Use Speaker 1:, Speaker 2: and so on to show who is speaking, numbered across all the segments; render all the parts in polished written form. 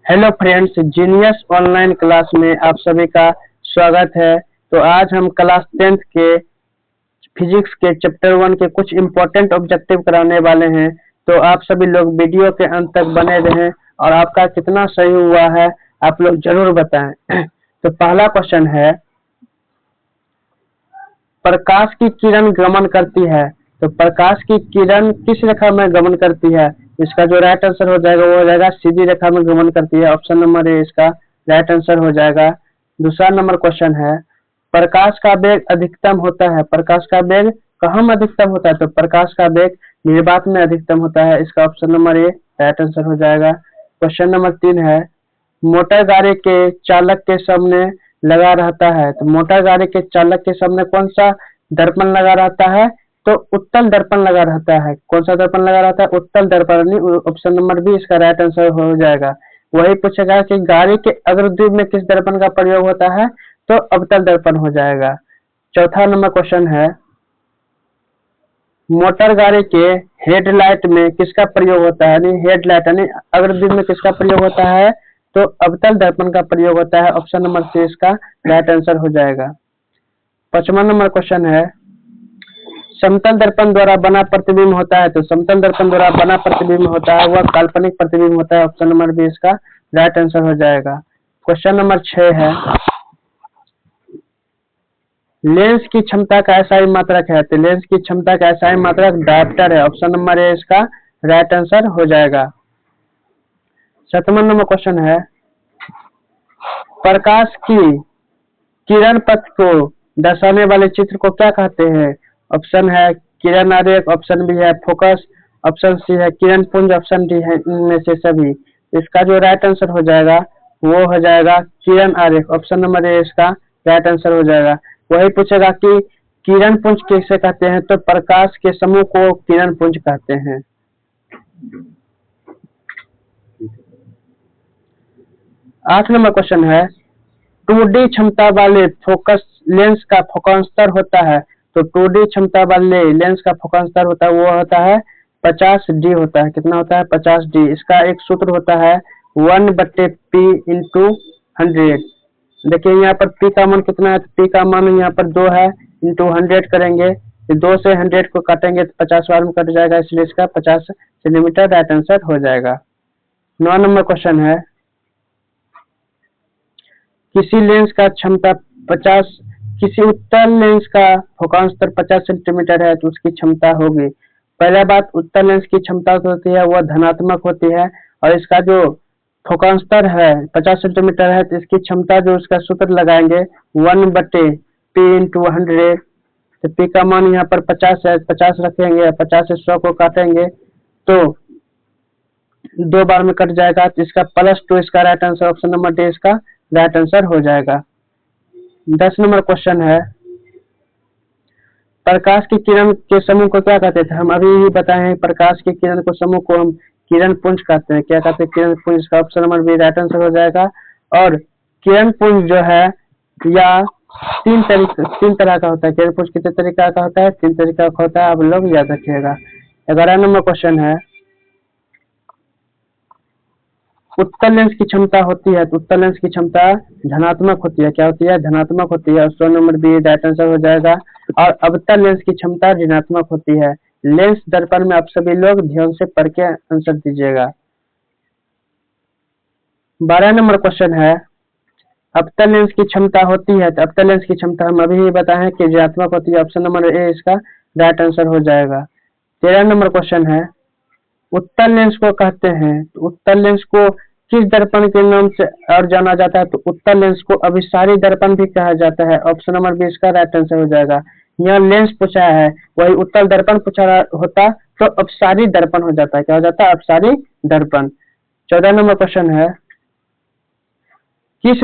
Speaker 1: Hello friends, genius online class में आप सभी का स्वागत है। तो आज हम क्लास 10th के फिजिक्स के चैप्टर 1 के कुछ इम्पोर्टेंट ऑब्जेक्टिव कराने वाले हैं। तो आप सभी लोग वीडियो के अंत तक बने रहें और आपका कितना सही हुआ है आप लोग जरूर बताएं। तो पहला क्वेश्चन है, प्रकाश की किरण गमन करती है। तो प्रकाश की किरण किस रेखा में गमन करती है? इसका जो राइट आंसर हो जाएगा वो हो जाएगा सीधी रेखा में गमन करती है। ऑप्शन नंबर ए इसका राइट आंसर हो जाएगा। दूसरा नंबर क्वेश्चन है, प्रकाश का वेग अधिकतम होता है। प्रकाश का वेग कहाँ में अधिकतम होता है? तो प्रकाश का वेग निर्वात में अधिकतम होता है। इसका option number A right answer हो जाएगा। क्वेश्चन नंबर 3 है, मोटर गाड़ी के चालक के सामने लगा रहता है। तो मोटर गाड़ी के चालक के सामने कौन सा दर्पण लगा रहता है? तो उत्तल दर्पण लगा रहता है। कौन सा दर्पण लगा रहता है? उत्तल दर्पण। ऑप्शन नंबर बी इसका राइट आंसर हो जाएगा। वही पूछेगा कि गाड़ी के अग्रद्वीप में किस दर्पण का प्रयोग होता है? तो अवतल दर्पण हो जाएगा। चौथा नंबर क्वेश्चन है, मोटर गाड़ी के हेडलाइट में किसका प्रयोग होता है? यानी हेडलाइट यानी अग्रद्वीप में किसका प्रयोग होता है? तो अवतल दर्पण का प्रयोग होता है। ऑप्शन नंबर सी इसका राइट आंसर हो जाएगा। 5वां नंबर क्वेश्चन है, समतल दर्पण द्वारा बना प्रतिबिंब होता है। तो समतल दर्पण द्वारा बना प्रतिबिंब होता है वह काल्पनिक प्रतिबिंब होता है। ऑप्शन नंबर बी इसका राइट आंसर हो जाएगा। क्वेश्चन नंबर 6 है, लेंस की क्षमता का एसआई मात्रक है। तो लेंस की क्षमता का एसआई मात्रक डायप्टर है। ऑप्शन नंबर ए इसका राइट आंसर हो जाएगा। 7वां नंबर क्वेश्चन है, प्रकाश की किरण पथ को दर्शाने वाले चित्र को क्या कहते हैं? ऑप्शन है किरण आरेख, ऑप्शन बी है फोकस, ऑप्शन सी है किरण पुंज, ऑप्शन डी है इनमें से सभी। इसका जो राइट आंसर हो जाएगा वो हो जाएगा किरण आरेख। ऑप्शन नंबर ए इसका राइट आंसर हो जाएगा। वही पूछेगा कि किरण पुंज किसे कहते हैं? तो प्रकाश के समूह को किरण पुंज कहते हैं। 8 नंबर क्वेश्चन है, 2D क्षमता वाले फोकस लेंस का फोकांतर होता है। तो 2D क्षमता वाले लेंस का फोकांतर होता है वो होता है 50D होता है। कितना होता है? 50D। इसका एक सूत्र होता है 1/P/100। देखिए यहाँ पर P का मान कितना है? P का मान यहाँ पर 2 है, इंटू 100 करेंगे। 2 से 100 को काटेंगे तो 50 बार में कट जाएगा, इसलिए इसका 50 सेंटीमीटर राइट आंसर हो जाएगा। 9 नंबर क्वेश्चन है, किसी लेंस का क्षमता 50 किसी उत्तल लेंस का फोकांतर 50 सेंटीमीटर है तो उसकी क्षमता होगी। पहला बात, उत्तल लेंस की क्षमता होती है वह धनात्मक होती है और इसका जो फोकांतर है 50 सेंटीमीटर है तो इसकी क्षमता जो उसका सूत्र लगाएंगे 1/P/100। तो P का मान यहाँ पर 50 है, 50 रखेंगे, 50 से 100 को काटेंगे तो 2 बार में कट जाएगा तो इसका +2 इसका right answer. Option number D इसका राइट आंसर हो जाएगा। 10 नंबर क्वेश्चन है, प्रकाश की किरण के समूह को क्या कहते थे? हम अभी ही बताए हैं प्रकाश की किरण को समूह को हम किरण पुंज कहते हैं। क्या कहते हैं? किरण पुंज। इसका option number B right answer हो जाएगा। और किरण पुंज जो है या तीन तरह का होता है। किरण पुंज कितने तरीका का होता है? 3 तरीका का होता है, आप लोग याद रखिएगा। 11 नंबर क्वेश्चन है, उत्तल लेंस की क्षमता होती है तो उत्तल लेंस की क्षमता धनात्मक होती है। क्या होती है? धनात्मक होती है। Option number B right answer हो जाएगा। और अवतल लेंस की क्षमता ऋणात्मक होती है। लेंस दर्पण में आप सभी लोग ध्यान से पढ़ के आंसर दीजिएगा। 12 नंबर क्वेश्चन है, अवतल लेंस की क्षमता होती है तो अवतल लेंस की क्षमता हम अभी ही बताए कि ऋणात्मक होती है। ऑप्शन नंबर ए इसका राइट आंसर हो जाएगा। 13 नंबर क्वेश्चन है, उत्तल लेंस को कहते हैं तो उत्तल लेंस को किस दर्पण के नाम से और जाना जाता है? तो उत्तल लेंस को अभिसारी दर्पण भी कहा जाता है। ऑप्शन नंबर बी इसका राइट आंसर हो जाएगा। यह लेंस पूछा है, वही उत्तल दर्पण पूछा होता तो अपसारी दर्पण हो जाता है। क्या हो जाता है? अपसारी दर्पण। 14 नंबर क्वेश्चन है, किस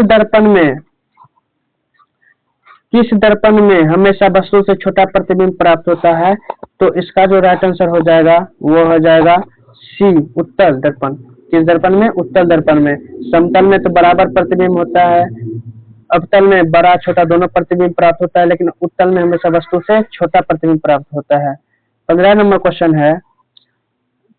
Speaker 1: दर्पण में हमेशा वस्तु से छोटा प्रतिबिंब प्राप्त होता है? तो इसका जो राइट आंसर हो जाएगा वो हो जाएगा सी उत्तल दर्पण। किस दर्पण में? उत्तल दर्पण में। समतल में तो बराबर प्रतिबिंब होता है, अवतल में बड़ा छोटा दोनों प्रतिबिंब प्राप्त होता है, लेकिन उत्तल में हमेशा वस्तु से छोटा प्रतिबिंब प्राप्त होता है। 15 नंबर क्वेश्चन है,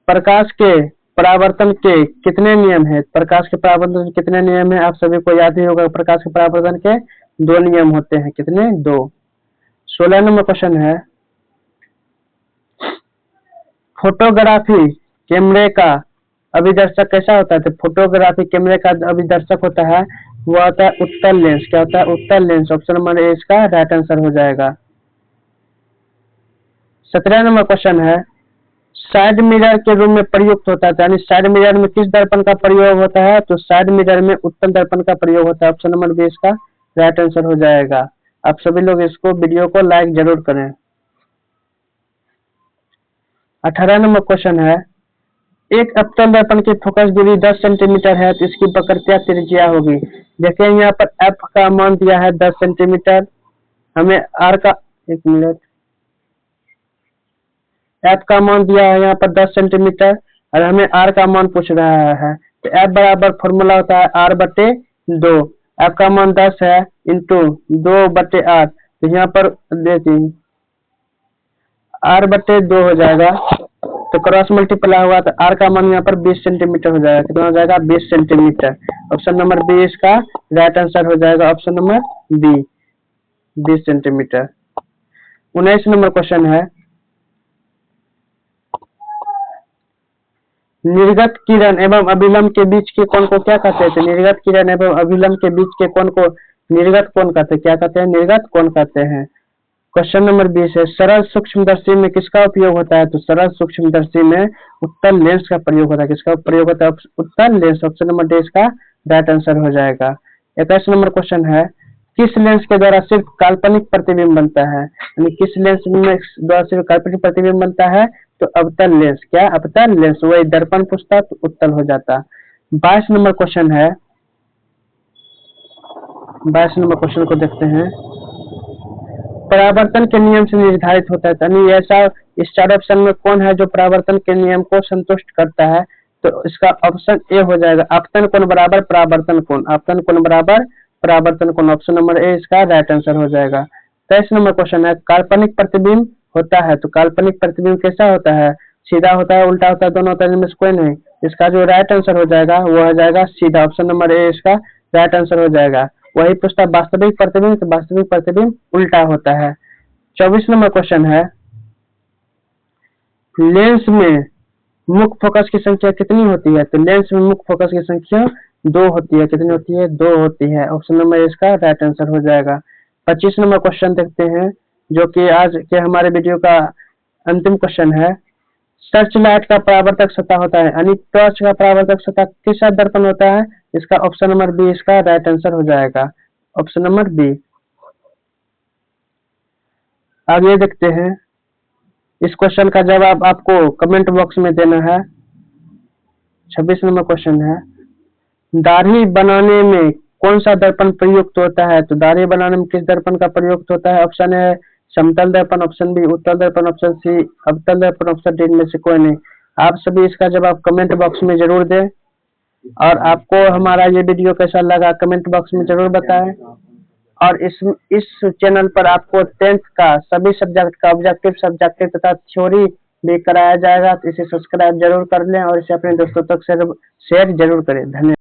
Speaker 1: प्रकाश के परावर्तन के कितने नियम है? प्रकाश के परावर्तन के कितने नियम है? आप सभी को याद ही होगा, प्रकाश के परावर्तन के 2 नियम होते हैं। कितने? 2। 16 नंबर क्वेश्चन है, फोटोग्राफी कैमरे का अभिदर्शक कैसा होता है? तो फोटोग्राफी कैमरे का अभिदर्शक होता है, वो होता है उत्तल लेंस। क्या होता है? उत्तल लेंस। ऑप्शन नंबर ए इसका राइट आंसर हो जाएगा। 17 नंबर क्वेश्चन है, साइड मिरर के रूप में प्रयुक्त होता है, यानी साइड मिरर में किस दर्पण का प्रयोग होता है? तो साइड मिरर में उत्तल दर्पण का प्रयोग होता है। ऑप्शन नंबर बी इसका राइट आंसर हो जाएगा। आप सभी लोग इसको वीडियो को लाइक जरूर करें। 18 नंबर क्वेश्चन है, एक अवतल दर्पण की फोकस दूरी 10 सेंटीमीटर है, तो इसकी वक्र क्या त्रिज्या होगी? देखिए यहाँ पर एफ का मान दिया है 10 सेंटीमीटर, हमें आर का, एक मिनट, एफ का मान दिया है यहाँ पर 10 सेंटीमीटर और हमें आर का मान पूछ रहा है। तो एफ बराबर फॉर्मूला होता है आर बटे 2। एफ का मान 10 है इंटू 2 बटे 8, तो यहाँ पर देखिए आर बटे 2 हो जाएगा, तो क्रॉस मल्टीप्लाई हुआ तो आर का मान यहाँ पर 20 सेंटीमीटर हो जाएगा। कितना हो जाएगा? 20 सेंटीमीटर। ऑप्शन नंबर बी इसका राइट आंसर हो जाएगा। Option number B 20 centimetre. 19 number question है, निर्गत किरण एवं अभिलंब के बीच के कोण को क्या कहते हैं? निर्गत किरण एवं अभिलंब के बीच के कोण को निर्गत कोण कहते हैं। क्या कहते हैं? निर्गत कोण कहते हैं। क्वेश्चन नंबर 20 है, सरल सूक्ष्मदर्शी में किसका उपयोग होता है? तो सरल सूक्ष्मदर्शी में उत्तल लेंस का प्रयोग होता है। किसका प्रयोग होता है? उत्तल लेंस। ऑप्शन नंबर डी इसका राइट आंसर हो जाएगा। 21 नंबर क्वेश्चन है, किस लेंस के द्वारा सिर्फ काल्पनिक प्रतिबिंब बनता है? यानी किस लेंस में द्वारा सिर्फ काल्पनिक प्रतिबिंब बनता है? तो अवतल लेंस। क्या? अवतल लेंस। वही दर्पण पूछता तो उत्तल हो जाता। 22 नंबर क्वेश्चन है, 22 नंबर क्वेश्चन को देखते हैं, परावर्तन के नियम से निर्धारित होता है। यानी ऐसा इस 4 ऑप्शन में कौन है जो परावर्तन के नियम को संतुष्ट करता है? तो इसका ऑप्शन ए हो जाएगा, आपतन कोण बराबर परावर्तन कोण। आपतन कोण बराबर परावर्तन कोण। ऑप्शन नंबर ए इसका राइट आंसर हो जाएगा। 23 नंबर क्वेश्चन है, काल्पनिक प्रतिबिंब होता है, तो काल्पनिक प्रतिबिंब कैसा होता है? सीधा होता है, उल्टा होता है, दोनों होता है, इनमें से कोई नहीं। इसका जो राइट आंसर हो जाएगा वो हो जाएगा सीधा। ऑप्शन नंबर ए इसका राइट आंसर हो जाएगा। वही पूछता है वास्तविक प्रतिबिंब, तो वास्तविक प्रतिबिंब उल्टा होता है। 24 नंबर क्वेश्चन है, लेंस में मुख्य फोकस की संख्या कितनी होती है? तो लेंस में मुख्य फोकस की संख्या 2 होती है। कितनी होती है? 2 होती है। ऑप्शन नंबर इसका राइट आंसर हो जाएगा। 25 नंबर क्वेश्चन देखते हैं, जो कि आज के हमारे वीडियो का अंतिम क्वेश्चन है, सर्च लाइट का परावर्तक सतह होता है, यानी टॉर्च का परावर्तक सतह किस दर्पण होता है? इसका ऑप्शन नंबर बी इसका राइट आंसर हो जाएगा। Option number B. आगे देखते हैं, इस क्वेश्चन का जवाब आपको कमेंट बॉक्स में देना है। 26 नंबर क्वेश्चन है, दाढ़ी बनाने में कौन सा दर्पण प्रयुक्त होता है? तो दाढ़ी बनाने में किस दर्पण का प्रयुक्त होता है? ऑप्शन है समतल दर्पण, ऑप्शन बी उत्तल दर्पण, ऑप्शन सी अवतल दर्पण, ऑप्शन डी इनमें से कोई नहीं। आप सभी इसका जवाब कमेंट बॉक्स में जरूर दें और आपको हमारा ये वीडियो कैसा लगा कमेंट बॉक्स में जरूर बताएं। और इस चैनल पर आपको 10th का सभी सब्जेक्ट का ऑब्जेक्टिव, सब्जेक्टिव तथा थ्योरी भी कराया जाएगा, तो इसे सब्सक्राइब जरूर कर लें और इसे अपने दोस्तों तक शेयर जरूर करें। धन्यवाद।